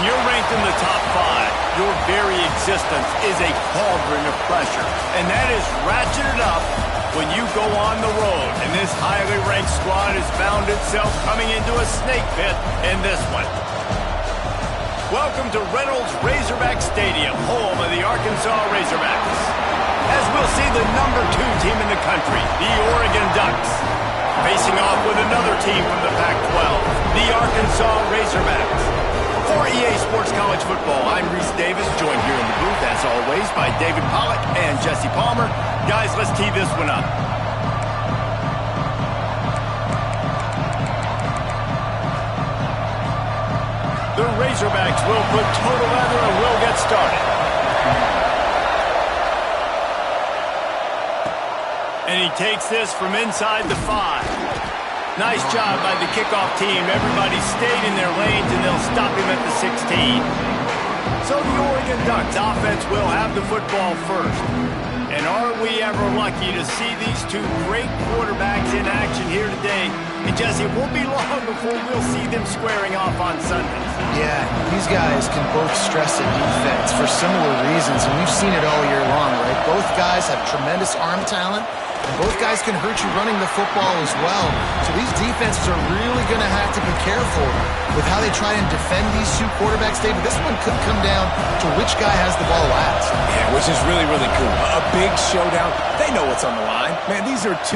you're ranked in the top 5, your very existence is a cauldron of pressure. And that is ratcheted up when you go on the road. And this highly ranked squad has found itself coming into a snake pit in this one. Welcome to Reynolds Razorback Stadium, home of the Arkansas Razorbacks. As we'll see the number 2 team in the country, the Oregon Ducks, facing off with another team from the Pac-12, the Arkansas Razorbacks. For EA Sports College Football, I'm Reese Davis, joined here in the booth, as always, by David Pollack and Jesse Palmer. Guys, let's tee this one up. The Razorbacks will put total leather and will get started. And he takes this from inside the 5. Nice job by the kickoff team. Everybody stayed in their lanes, and they'll stop him at the 16. So the Oregon Ducks offense will have the football first. And are we ever lucky to see these 2 great quarterbacks in action here today? And Jesse, it won't be long before we'll see them squaring off on Sundays. Yeah, these guys can both stress a defense for similar reasons, and we've seen it all year long, right? Both guys have tremendous arm talent. And both guys can hurt you running the football as well. So these defenses are really going to have to be careful with how they try and defend these 2 quarterbacks, David. This one could come down to which guy has the ball last. Yeah, which is really, really cool. A big showdown. They know what's on the line. Man, these are 2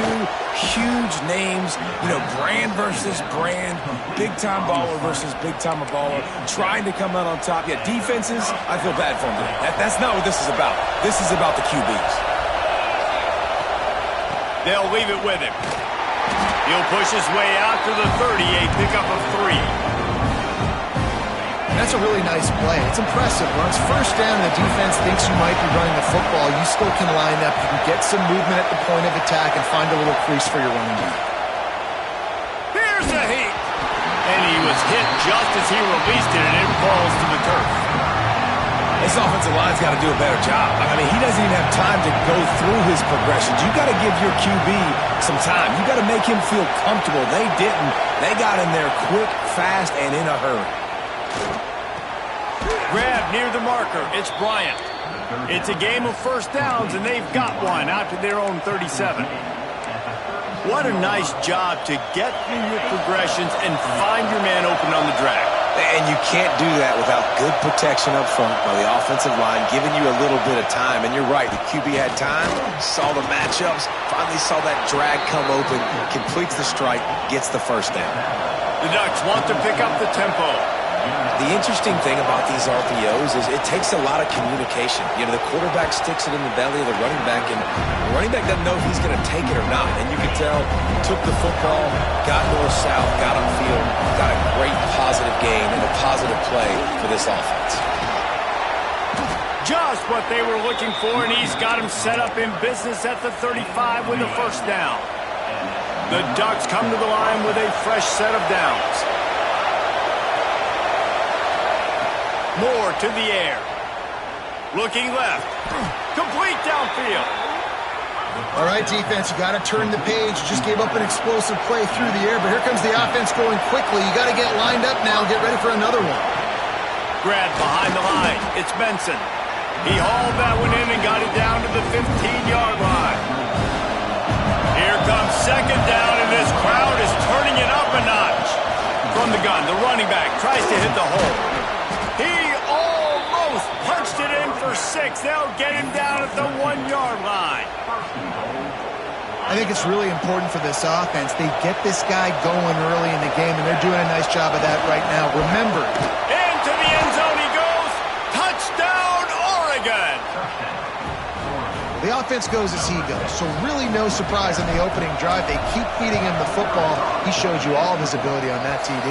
huge names. You know, brand versus brand. Big-time baller versus big-time baller. Trying to come out on top. Yeah, defenses, I feel bad for them. That's not what this is about. This is about the QBs. They'll leave it with him. He'll push his way out to the 30, a pickup of 3. That's a really nice play. It's impressive. When it's first down and the defense thinks you might be running the football, you still can line up. You can get some movement at the point of attack and find a little crease for your running back. Here's a heat. And he was hit just as he released it, and it falls to the turf. This offensive line's got to do a better job. I mean, he doesn't even have time to go through his progressions. You got to give your QB some time. You got to make him feel comfortable. They didn't. They got in there quick, fast, and in a hurry. Grab near the marker. It's Bryant. It's a game of first downs, and they've got one out to their own 37. What a nice job to get through your progressions and find your man open on the drag. And you can't do that without good protection up front by the offensive line, giving you a little bit of time. And you're right, the QB had time, saw the matchups, finally saw that drag come open, completes the strike, gets the first down. The Ducks want to pick up the tempo. The interesting thing about these RPOs is it takes a lot of communication. You know, the quarterback sticks it in the belly of the running back, and the running back doesn't know if he's going to take it or not. And you can tell, took the football, got north-south, got upfield, got a great positive gain and a positive play for this offense. Just what they were looking for, and he's got him set up in business at the 35 with a first down. The Ducks come to the line with a fresh set of downs. Moore to the air. Looking left. Complete downfield. All right, defense, you got to turn the page. You just gave up an explosive play through the air, but here comes the offense going quickly. You got to get lined up now and get ready for another one. Grab behind the line. It's Benson. He hauled that one in and got it down to the 15-yard line. Here comes second down, and this crowd is turning it up a notch. From the gun, the running back tries to hit the hole. He almost punched it in for 6. They'll get him down at the 1-yard line. I think it's really important for this offense. They get this guy going early in the game, and they're doing a nice job of that right now. Remember. Into the end zone he goes. Touchdown, Oregon. The offense goes as he goes, so really no surprise in the opening drive. They keep feeding him the football. He showed you all of his ability on that TD.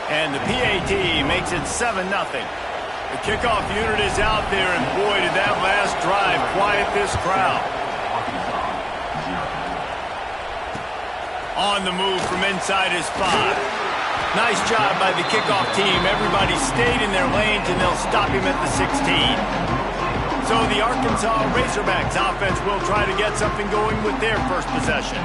And the PAT makes it 7-0. The kickoff unit is out there, and boy, did that last drive quiet this crowd. On the move from inside his 5. Nice job by the kickoff team. Everybody stayed in their lanes, and they'll stop him at the 16. So the Arkansas Razorbacks offense will try to get something going with their first possession.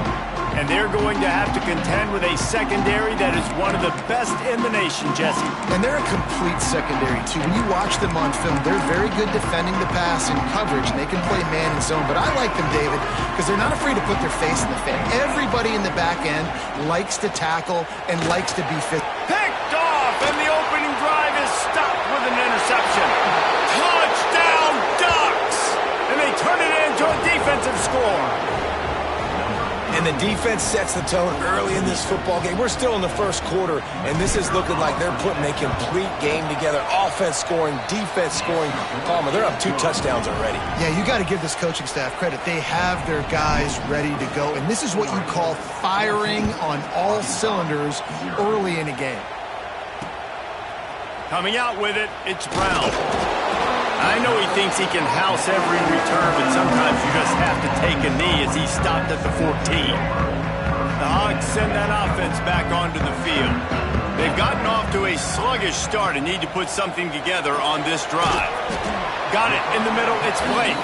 And they're going to have to contend with a secondary that is one of the best in the nation, Jesse. And they're a complete secondary, too. When you watch them on film, they're very good defending the pass and coverage, and they can play man and zone. But I like them, David, because they're not afraid to put their face in the fan. Everybody in the back end likes to tackle and likes to be fit. Picked off, and the opening drive is stopped with an interception. Touchdown, Ducks! And they turn it into a defensive score. And the defense sets the tone early in this football game. We're still in the first quarter, and this is looking like they're putting a complete game together. Offense scoring, defense scoring. Palmer, they're up 2 touchdowns already. Yeah, you got to give this coaching staff credit. They have their guys ready to go, and this is what you call firing on all cylinders early in a game. Coming out with it, it's Brown. I know he thinks he can house every return, but sometimes you just have to take a knee as he stopped at the 14. The Hogs send that offense back onto the field. They've gotten off to a sluggish start and need to put something together on this drive. Got it in the middle, it's Blake.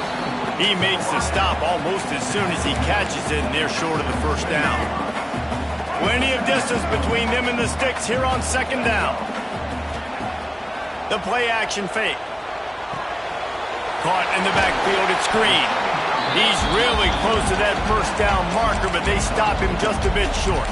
He makes the stop almost as soon as he catches it, and they're short of the first down. Plenty of distance between them and the sticks here on second down. The play action fake. Caught in the backfield, it's Green. He's really close to that first down marker, but they stop him just a bit short.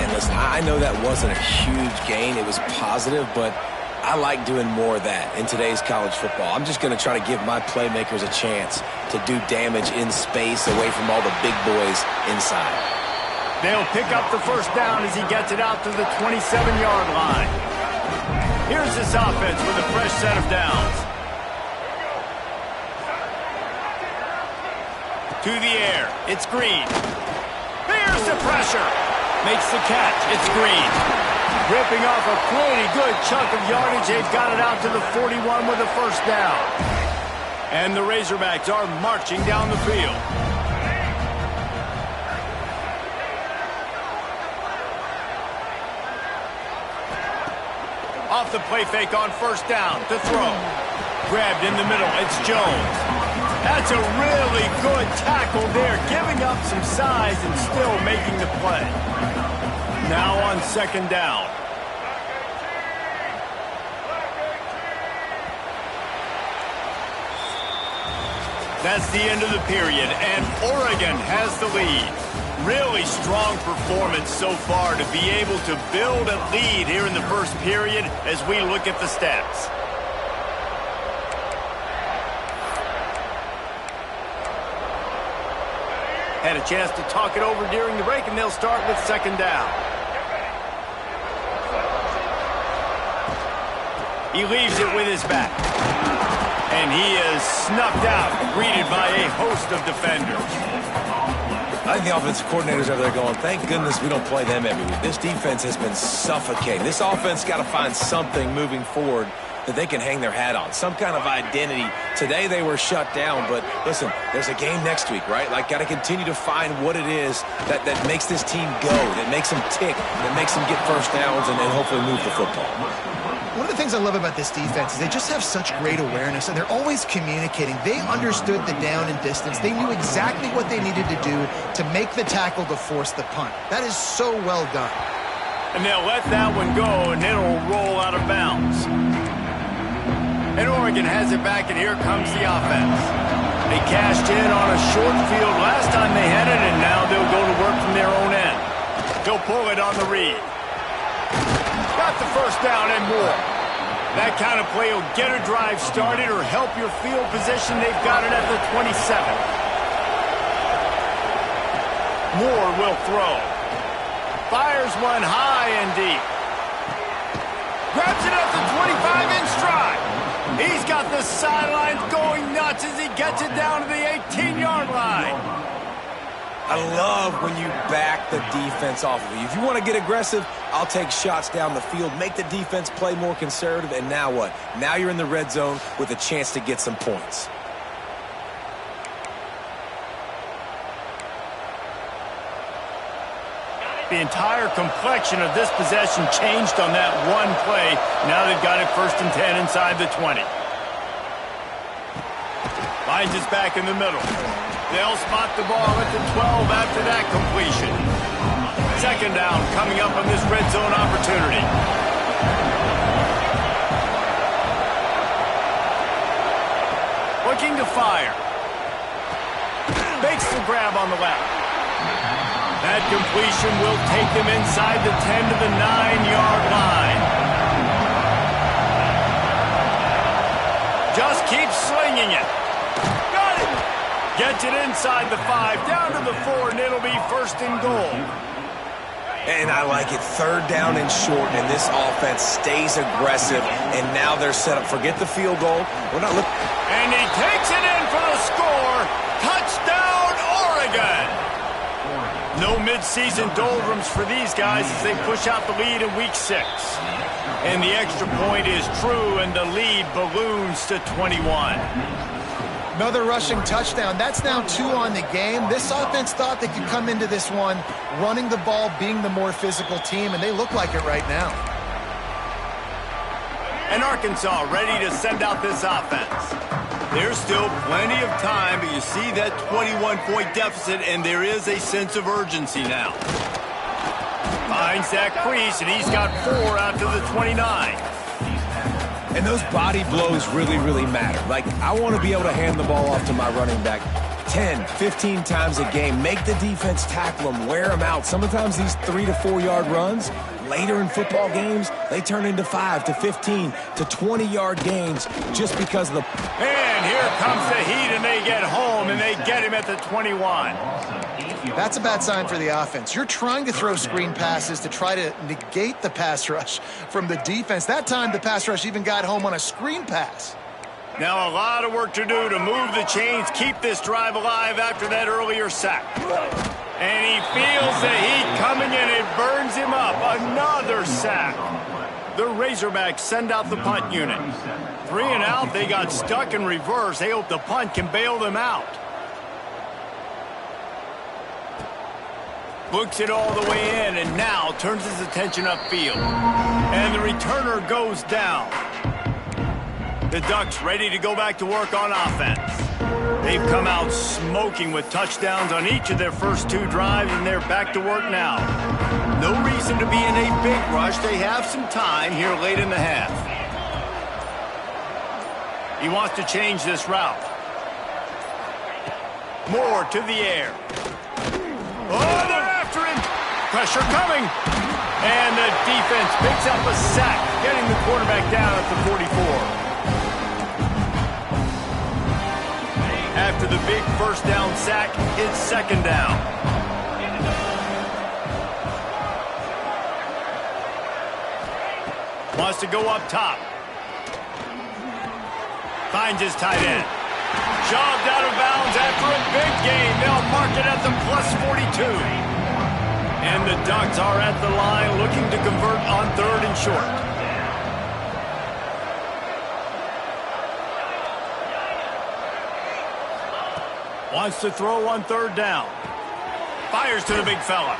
And listen, I know that wasn't a huge gain. It was positive, but I like doing more of that in today's college football. I'm just going to try to give my playmakers a chance to do damage in space away from all the big boys inside. They'll pick up the first down as he gets it out to the 27-yard line. Here's this offense with a fresh set of downs. To the air, it's Green. There's the pressure. Makes the catch, it's Green. Ripping off a pretty good chunk of yardage. They've got it out to the 41 with a first down. And the Razorbacks are marching down the field. Off the play fake on first down to throw. Grabbed in the middle, it's Jones. That's a really good tackle there, giving up some size and still making the play. Now on second down. That's the end of the period, and Oregon has the lead. Really strong performance so far to be able to build a lead here in the first period as we look at the stats. Had a chance to talk it over during the break, and they'll start with second down. He leaves it with his back. And he is snuffed out, greeted by a host of defenders. I think the offensive coordinators over there going, thank goodness we don't play them every week. This defense has been suffocating. This offense got to find something moving forward that they can hang their hat on, some kind of identity. Today they were shut down, but listen, there's a game next week, right? Like, got to continue to find what it is that makes this team go, that makes them tick, that makes them get first downs and hopefully move the football. One of the things I love about this defense is they just have such great awareness, and they're always communicating. They understood the down and distance. They knew exactly what they needed to do to make the tackle to force the punt. That is so well done. And they'll let that one go, and it'll roll out of bounds. And Oregon has it back, and here comes the offense. They cashed in on a short field last time they had it, and now they'll go to work from their own end. He'll pull it on the read. Got the first down and more. That kind of play will get a drive started or help your field position. They've got it at the 27. Moore will throw. Fires one high and deep. Grabs it at the 25 in stride. He's got the sidelines going nuts as he gets it down to the 18-yard line. I love when you back the defense off of you. If you want to get aggressive, I'll take shots down the field, make the defense play more conservative, and now what? Now you're in the red zone with a chance to get some points. The entire complexion of this possession changed on that one play. Now they've got it 1st and 10 inside the 20. Finds his back in the middle. They'll spot the ball at the 12 after that completion. Second down coming up on this red zone opportunity. Looking to fire. Makes the grab on the left. That completion will take them inside the 10 to the 9-yard line. Just keep slinging it. Got it. Gets it inside the 5, down to the 4, and it'll be first and goal. And I like it. Third down and short, and this offense stays aggressive, and now they're set up. Forget the field goal. We're not looking. And he takes it in for the score. Touchdown, Oregon. No mid-season doldrums for these guys as they push out the lead in Week 6. And the extra point is true, and the lead balloons to 21. Another rushing touchdown. That's now 2 on the game. This offense thought they could come into this one running the ball, being the more physical team, and they look like it right now. And Arkansas ready to send out this offense. There's still plenty of time, but you see that 21-point deficit, and there is a sense of urgency now. Finds that crease, and he's got 4 after the 29. And those body blows really, really matter. Like, I want to be able to hand the ball off to my running back 10, 15 times a game. Make the defense tackle them, wear them out. Sometimes these 3 to 4 yard runs, later in football games, they turn into 5 to 15 to 20-yard gains just because of the... And here comes the heat, and they get home, and they get him at the 21. That's a bad sign for the offense. You're trying to throw screen passes to try to negate the pass rush from the defense. That time, the pass rush even got home on a screen pass. Now a lot of work to do to move the chains, keep this drive alive after that earlier sack. And he feels the heat coming in. It burns him up. Another sack. The Razorbacks send out the punt unit. 3 and out. They got stuck in reverse. They hope the punt can bail them out. Books it all the way in, and now turns his attention upfield. And the returner goes down. The Ducks ready to go back to work on offense. They've come out smoking with touchdowns on each of their first 2 drives, and they're back to work now. No reason to be in a big rush. They have some time here late in the half. He wants to change this route. Moore to the air. Oh, they're after him. Pressure coming. And the defense picks up a sack, getting the quarterback down at the 44. After the big first down sack, it's second down. Wants to go up top. Finds his tight end. Shoved out of bounds after a big gain. They'll mark it at the +42. And the Ducks are at the line looking to convert on 3rd and short. Wants to throw on 3rd down. Fires to the big fella.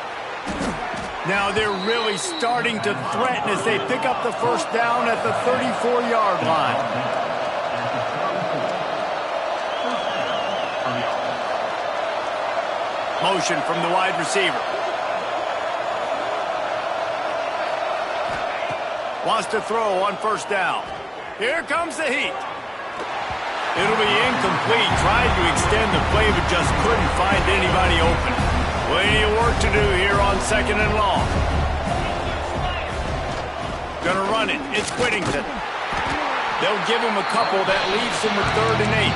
Now they're really starting to threaten as they pick up the first down at the 34-yard line. Motion from the wide receiver. Wants to throw on 1st down. Here comes the heat. It'll be incomplete. Tried to extend the play, but just couldn't find anybody open. Plenty of work to do here on 2nd and long. Gonna run it. It's Whittington. They'll give him a couple. That leaves him with 3rd and 8.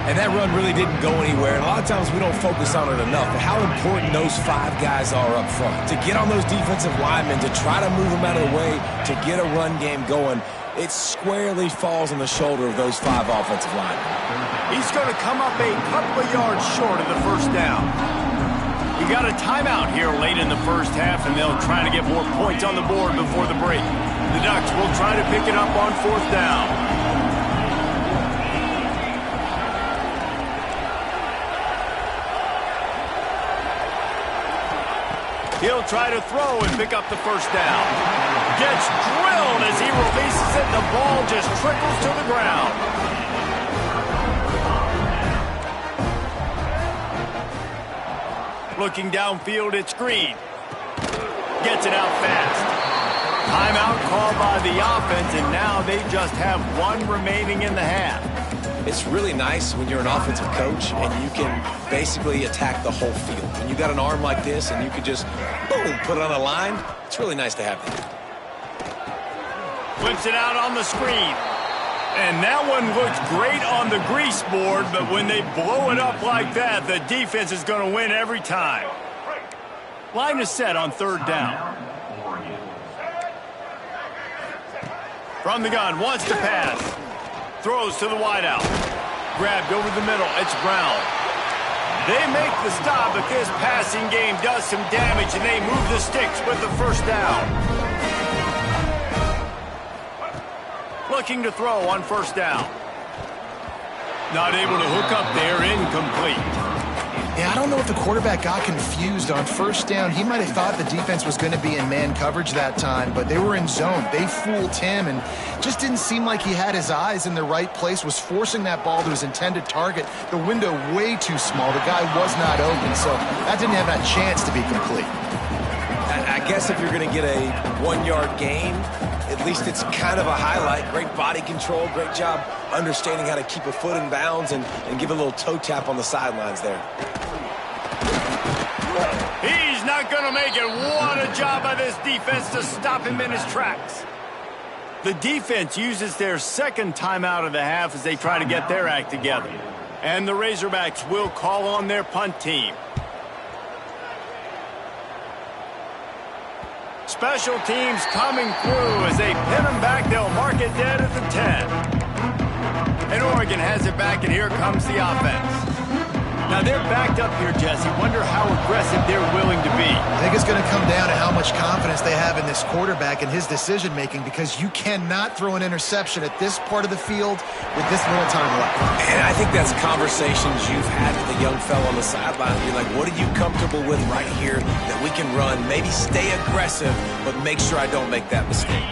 And that run really didn't go anywhere. And a lot of times we don't focus on it enough, but how important those 5 guys are up front. To get on those defensive linemen, to try to move them out of the way, to get a run game going, it squarely falls on the shoulder of those 5 offensive linemen. He's going to come up a couple of yards short of the first down. We got a timeout here late in the first half, and they'll try to get more points on the board before the break. The Ducks will try to pick it up on 4th down. He'll try to throw and pick up the first down. Gets drilled as he releases it. The ball just trickles to the ground. Looking downfield, it's Green. Gets it out fast. Timeout called by the offense, and now they just have one remaining in the half. It's really nice when you're an offensive coach and you can basically attack the whole field. When you got an arm like this and you can just, boom, put it on a line, it's really nice to have that. Flips it out on the screen. And that one looks great on the grease board, but when they blow it up like that, the defense is going to win every time. Line is set on third down. From the gun, wants to pass. Throws to the wideout. Grabbed over the middle. It's Brown. They make the stop, but this passing game does some damage, and they move the sticks with the first down. Looking to throw on first down. Not able to hook up there. Incomplete. Yeah, I don't know if the quarterback got confused on first down. He might have thought the defense was going to be in man coverage that time, but they were in zone. They fooled him and just didn't seem like he had his eyes in the right place, was forcing that ball to his intended target. The window way too small. The guy was not open, so that didn't have that chance to be complete. I guess if you're going to get a 1-yard gain, at least it's kind of a highlight. Great body control, great job understanding how to keep a foot in bounds and give a little toe tap on the sidelines there. He's not going to make it. What a job by this defense to stop him in his tracks. The defense uses their second timeout of the half as they try to get their act together. And the Razorbacks will call on their punt team. Special teams coming through as they pin them back. They'll mark it dead at the 10. And Oregon has it back, and here comes the offense. Now, they're backed up here, Jesse. Wonder how aggressive they're willing to be. I think it's going to come down to how much confidence they have in this quarterback and his decision-making, because you cannot throw an interception at this part of the field with this little time left. And I think that's conversations you've had with the young fellow on the sideline. You're like, what are you comfortable with right here that we can run? Maybe stay aggressive, but make sure I don't make that mistake.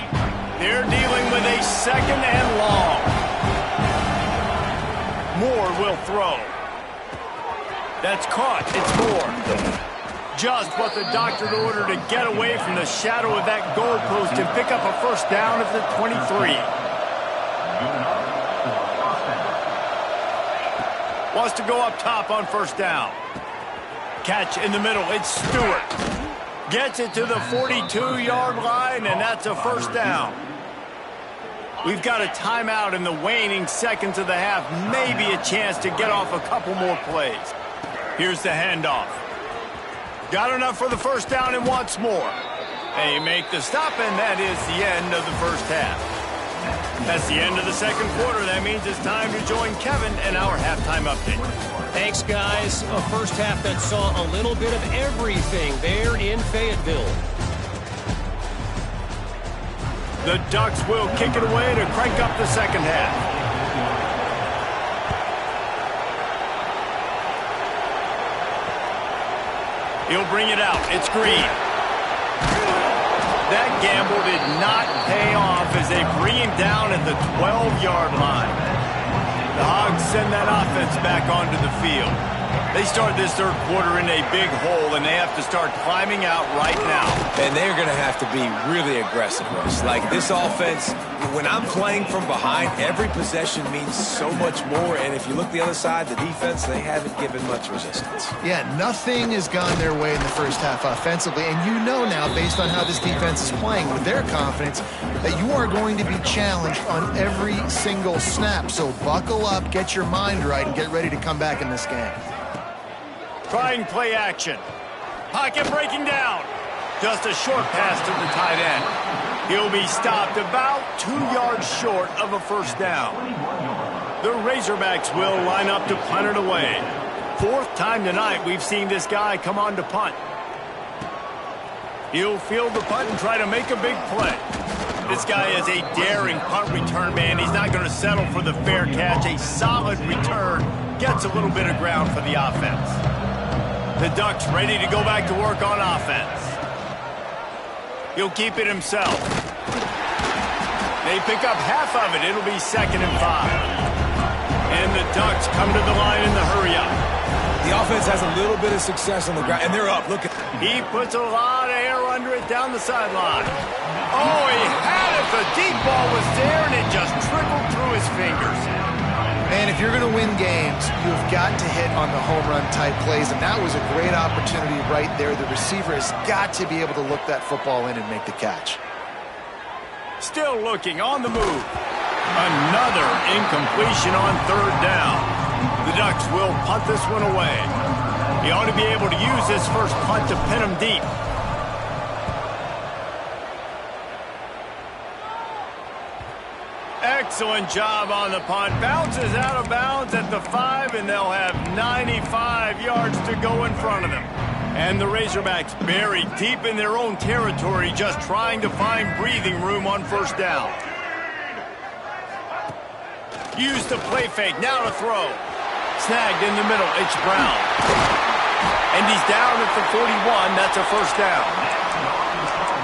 They're dealing with a second and long. Moore will throw. That's caught. It's Moore. Just what the doctor ordered to get away from the shadow of that goalpost and pick up a first down at the 23. Wants to go up top on first down. Catch in the middle. It's Stewart. Gets it to the 42-yard line, and that's a first down. We've got a timeout in the waning seconds of the half. Maybe a chance to get off a couple more plays. Here's the handoff. Got enough for the first down and wants more. They make the stop, and that is the end of the first half. That's the end of the second quarter. That means it's time to join Kevin and our halftime update. Thanks, guys. A first half that saw a little bit of everything there in Fayetteville. The Ducks will kick it away to crank up the second half. He'll bring it out. It's Green. That gamble did not pay off as they bring him down at the 12-yard line. The Hogs send that offense back onto the field. They start this third quarter in a big hole, and they have to start climbing out right now. And they're going to have to be really aggressive, Russ. Like, this offense, when I'm playing from behind, every possession means so much more. And if you look the other side, the defense, they haven't given much resistance. Yeah, nothing has gone their way in the first half offensively. And you know now, based on how this defense is playing with their confidence, that you are going to be challenged on every single snap. So buckle up, get your mind right, and get ready to come back in this game. Trying play action. Pocket breaking down. Just a short pass to the tight end. He'll be stopped about 2 yards short of a first down. The Razorbacks will line up to punt it away. Fourth time tonight we've seen this guy come on to punt. He'll field the punt and try to make a big play. This guy is a daring punt return man. He's not going to settle for the fair catch. A solid return. Gets a little bit of ground for the offense. The Ducks ready to go back to work on offense. He'll keep it himself. They pick up half of it. It'll be 2nd and 5. And the Ducks come to the line in the hurry up. The offense has a little bit of success on the ground, and they're up. Look at. He puts a lot of air under it down the sideline. Oh, he had it. The deep ball was there, and it just trickled through his fingers. Man, if you're going to win games, you've got to hit on the home run type plays, and that was a great opportunity right there. The receiver has got to be able to look that football in and make the catch. Still looking on the move. Another incompletion on third down. The Ducks will punt this one away. He ought to be able to use this first punt to pin him deep. Excellent job on the punt. Bounces out of bounds at the 5, and they'll have 95 yards to go in front of them. And the Razorbacks buried deep in their own territory, just trying to find breathing room on first down. Use the play fake, now to throw. Snagged in the middle, it's Brown. And he's down at the 41, that's a first down.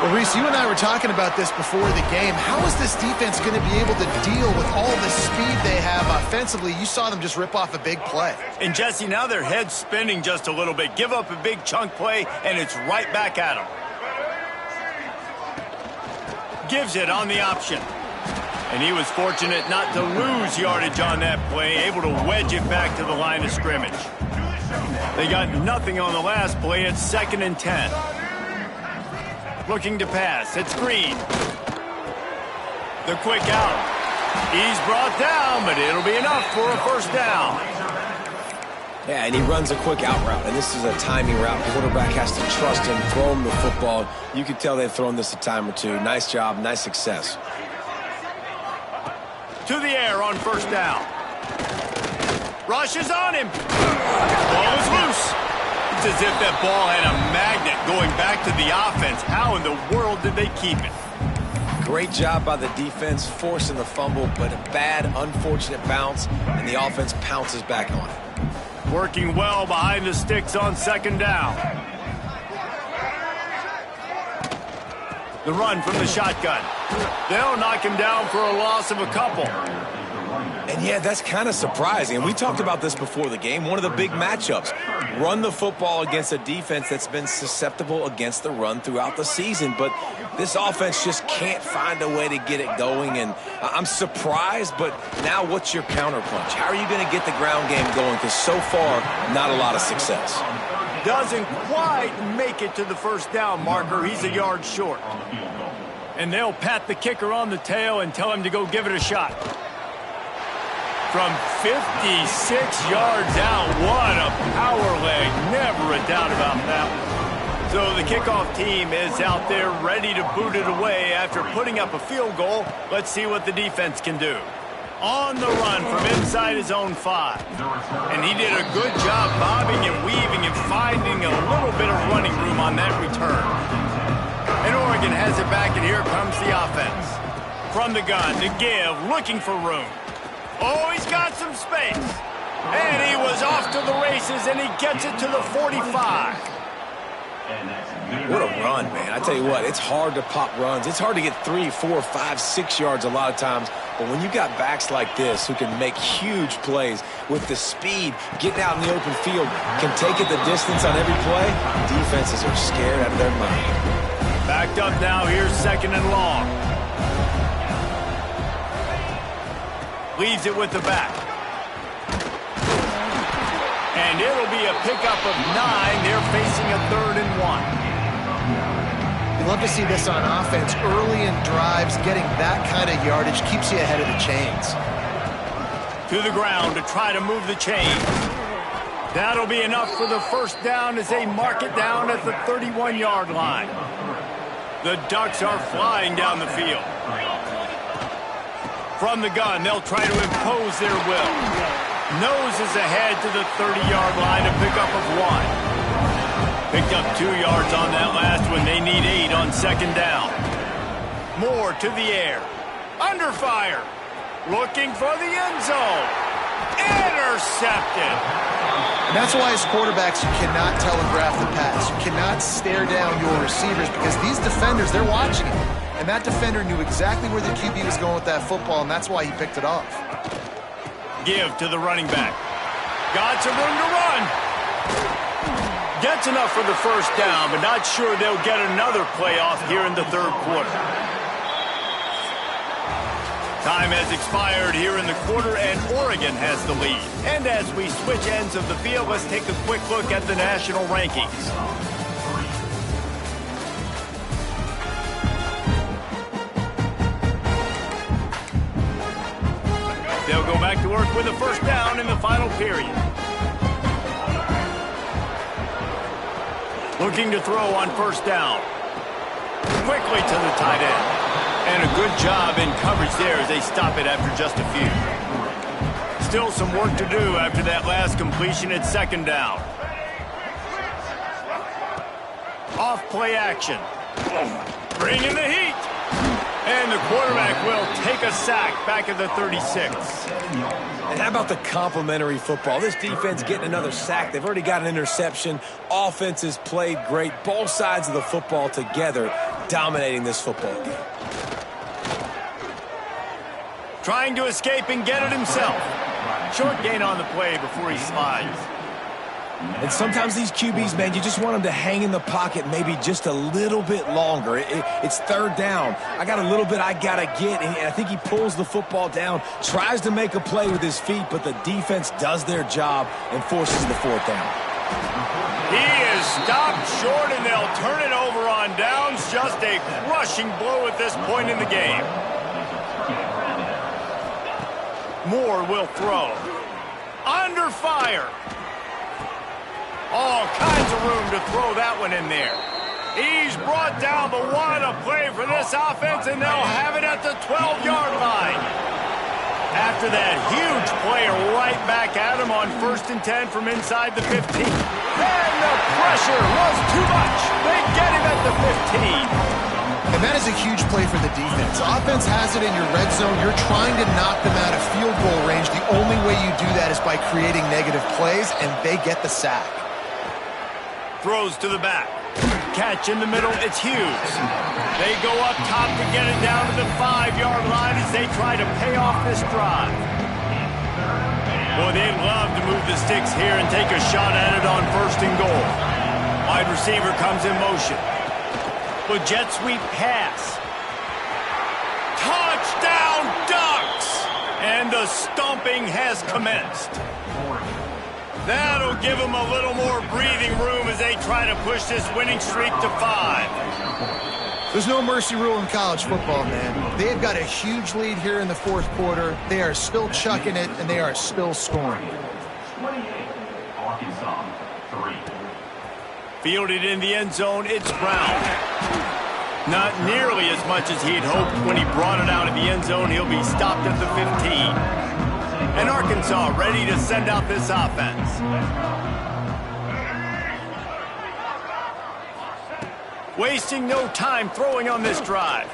Well, Reese, you and I were talking about this before the game. How is this defense going to be able to deal with all the speed they have offensively? You saw them just rip off a big play. And, Jesse, now their head's spinning just a little bit. Give up a big chunk play, and it's right back at them. Gives it on the option. And he was fortunate not to lose yardage on that play, able to wedge it back to the line of scrimmage. They got nothing on the last play. It's 2nd and 10. Looking to pass. It's Green. The quick out. He's brought down, but it'll be enough for a first down. Yeah, and he runs a quick out route, and this is a timing route. The quarterback has to trust him, throw him the football. You can tell they've thrown this a time or two. Nice job, nice success. To the air on first down. Rushes on him. Ball is loose. It's as if that ball had a magnet going back to the offense. How in the world did they keep it? Great job by the defense, forcing the fumble, but a bad, unfortunate bounce, and the offense pounces back on it. Working well behind the sticks on 2nd down. The run from the shotgun. They'll knock him down for a loss of a couple. And yeah, that's kind of surprising. And we talked about this before the game. One of the big matchups. Run the football against a defense that's been susceptible against the run throughout the season. But this offense just can't find a way to get it going. And I'm surprised, but now what's your counterpunch? How are you going to get the ground game going? Because so far, not a lot of success. Doesn't quite make it to the first down marker. He's a yard short. And they'll pat the kicker on the tail and tell him to go give it a shot. From 56 yards out, what a power leg. Never a doubt about that one. So the kickoff team is out there ready to boot it away after putting up a field goal. Let's see what the defense can do. On the run from inside his own 5. And he did a good job bobbing and weaving and finding a little bit of running room on that return. And Oregon has it back, and here comes the offense. From the gun to give, looking for room. Oh, he's got some space. And he was off to the races, and he gets it to the 45. What a run, man. I tell you what, it's hard to pop runs. It's hard to get 3, 4, 5, 6 yards a lot of times. But when you got backs like this who can make huge plays with the speed, getting out in the open field, can take it the distance on every play, defenses are scared out of their mind. Backed up now. Here's 2nd and long. Leaves it with the back. And it'll be a pickup of 9. They're facing a 3rd and 1. You love to see this on offense. Early in drives, getting that kind of yardage keeps you ahead of the chains. To the ground to try to move the chains. That'll be enough for the first down as they mark it down at the 31-yard line. The Ducks are flying down the field. From the gun, they'll try to impose their will. Noses ahead to the 30-yard line, a pickup of 1. Picked up 2 yards on that last one. They need 8 on 2nd down. Moore to the air. Under fire. Looking for the end zone. Intercepted. And that's why as quarterbacks, you cannot telegraph the pass. You cannot stare down your receivers because these defenders, they're watching it. And that defender knew exactly where the QB was going with that football, and that's why he picked it off. Give to the running back. Got some room to run. Gets enough for the first down, but not sure they'll get another playoff here in the third quarter. Time has expired here in the quarter, and Oregon has the lead. And as we switch ends of the field, let's take a quick look at the national rankings. They'll go back to work with a first down in the final period. Looking to throw on first down. Quickly to the tight end. And a good job in coverage there as they stop it after just a few. Still some work to do after that last completion at second down. Off play action. Bring in the heat. And the quarterback will take a sack back at the 36. And how about the complimentary football? This defense getting another sack. They've already got an interception. Offense has played great. Both sides of the football together dominating this football game. Trying to escape and get it himself. Short gain on the play before he slides. And sometimes these QBs, man, you just want them to hang in the pocket maybe just a little bit longer. It's third down. I got a little bit I got to get, and I think he pulls the football down, tries to make a play with his feet, but the defense does their job and forces the fourth down. He is stopped short, and they'll turn it over on downs. Just a crushing blow at this point in the game. Moore will throw. Under fire. All kinds of room to throw that one in there. He's brought down the one, a play for this offense, and they'll have it at the 12-yard line. After that huge play right back at him on 1st and 10 from inside the 15. And the pressure was too much. They get him at the 15. And that is a huge play for the defense. Offense has it in your red zone. You're trying to knock them out of field goal range. The only way you do that is by creating negative plays, and they get the sack. Throws to the back. Catch in the middle. It's Hughes. They go up top to get it down to the 5-yard line as they try to pay off this drive. Boy, they'd love to move the sticks here and take a shot at it on 1st and goal. Wide receiver comes in motion. With jet sweep pass. Touchdown Ducks! And the stomping has commenced. That'll give them a little more breathing room as they try to push this winning streak to 5. There's no mercy rule in college football, man. They've got a huge lead here in the 4th quarter. They are still chucking it, and they are still scoring. 28, Arkansas, 3. Fielded in the end zone, it's Brown. Not nearly as much as he'd hoped when he brought it out of the end zone. He'll be stopped at the 15. And Arkansas ready to send out this offense. Wasting no time throwing on this drive.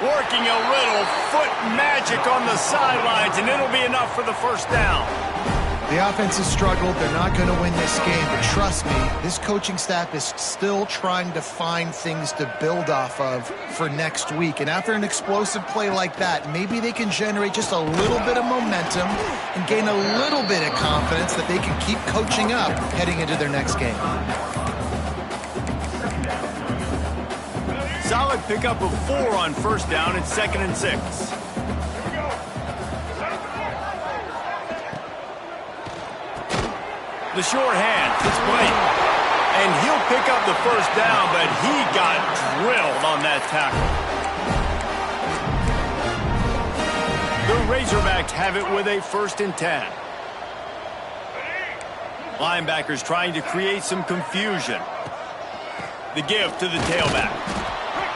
Working a little foot magic on the sidelines, and it'll be enough for the first down. The offense has struggled. They're not going to win this game, but trust me, this coaching staff is still trying to find things to build off of for next week. And after an explosive play like that, maybe they can generate just a little bit of momentum and gain a little bit of confidence that they can keep coaching up heading into their next game. Solid pickup of 4 on first down and 2nd and 6. The short hand, it's Blake. And he'll pick up the first down, but he got drilled on that tackle. The Razorbacks have it with a 1st and 10. Linebackers trying to create some confusion. The give to the tailback.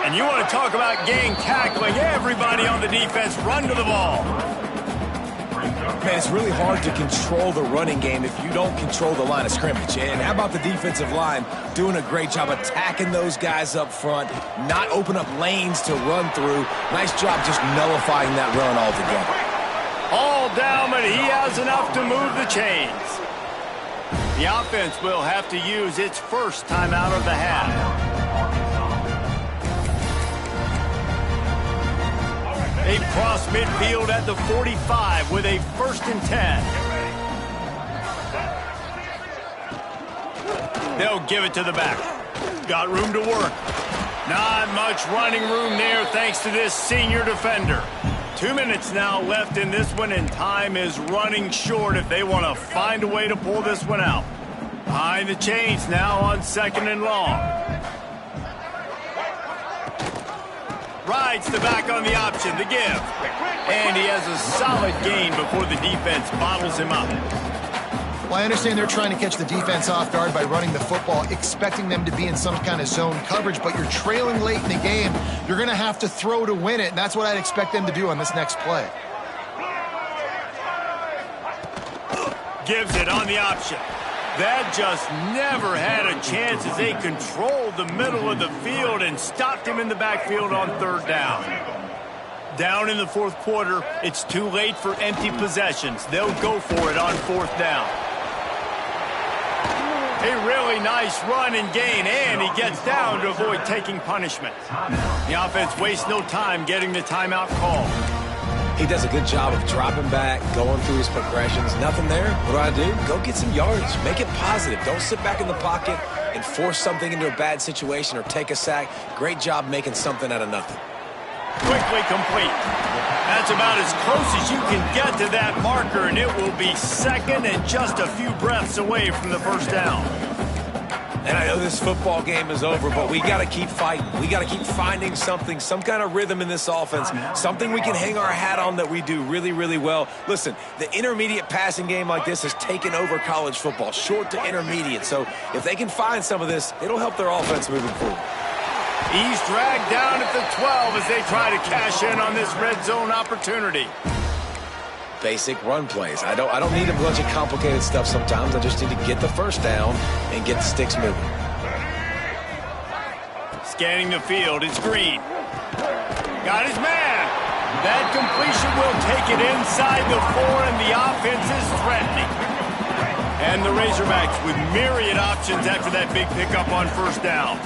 And you want to talk about gang tackling. Everybody on the defense run to the ball. Man, it's really hard to control the running game if you don't control the line of scrimmage. And how about the defensive line doing a great job attacking those guys up front, not open up lanes to run through. Nice job just nullifying that run altogether. All down, but he has enough to move the chains. The offense will have to use its first timeout of the half. They cross midfield at the 45 with a 1st and 10. They'll give it to the back. Got room to work. Not much running room there thanks to this senior defender. 2 minutes now left in this one, and time is running short if they want to find a way to pull this one out. Behind the chains now on 2nd and long. Rides the back on the option, the give. And he has a solid gain before the defense bottles him up. Well, I understand they're trying to catch the defense off guard by running the football, expecting them to be in some kind of zone coverage, but you're trailing late in the game. You're going to have to throw to win it, and that's what I'd expect them to do on this next play. Gives it on the option. That just never had a chance as they controlled the middle of the field and stopped him in the backfield on 3rd down. Down in the 4th quarter, it's too late for empty possessions. They'll go for it on 4th down. A really nice run and gain, and he gets down to avoid taking punishment. The offense wastes no time getting the timeout call. He does a good job of dropping back, going through his progressions. Nothing there. What do? Go get some yards. Make it positive. Don't sit back in the pocket and force something into a bad situation or take a sack. Great job making something out of nothing. Quickly complete. That's about as close as you can get to that marker, and it will be 2nd and just a few breaths away from the 1st down. And I know this football game is over, but we got to keep fighting. We got to keep finding something, some kind of rhythm in this offense, something we can hang our hat on that we do really, really well. Listen, the intermediate passing game like this has taken over college football, short to intermediate. So if they can find some of this, it'll help their offense moving forward. He's dragged down at the 12 as they try to cash in on this red zone opportunity. Basic run plays. I don't need a bunch of complicated stuff sometimes. I just need to get the 1st down and get the sticks moving. Scanning the field, it's Green. Got his man. That completion will take it inside the 4, and the offense is threatening. And the Razorbacks with myriad options after that big pickup on 1st down.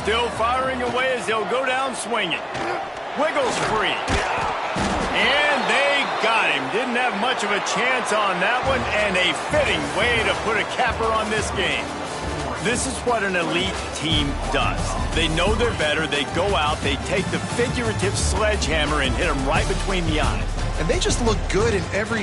Still firing away as they'll go down swinging. Wiggles free. And they got him. Didn't have much of a chance on that one, and a fitting way to put a capper on this game. This is what an elite team does. They know they're better. They go out. They take the figurative sledgehammer and hit them right between the eyes. And they just look good in every